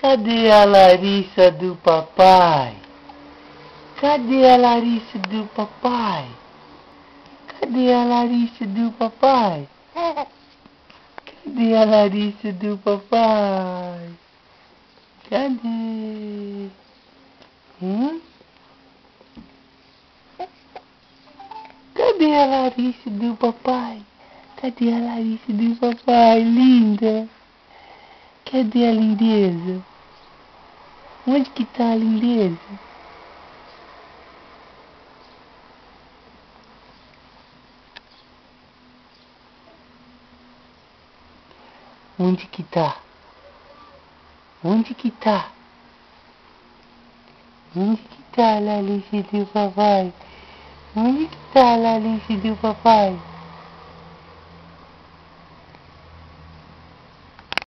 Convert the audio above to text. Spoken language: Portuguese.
Cadê a Larissa do papai? Cadê a Larissa do papai? Cadê a Larissa do papai? Cadê a Larissa do papai? Cadê? Cadê a Larissa do papai? Cadê a Larissa do papai? Linda! Cadê a lindeza? Onde que tá a lindeza? Onde que tá? Onde que tá? Onde que tá a Larissa do papai? Onde que tá a Larissa do papai?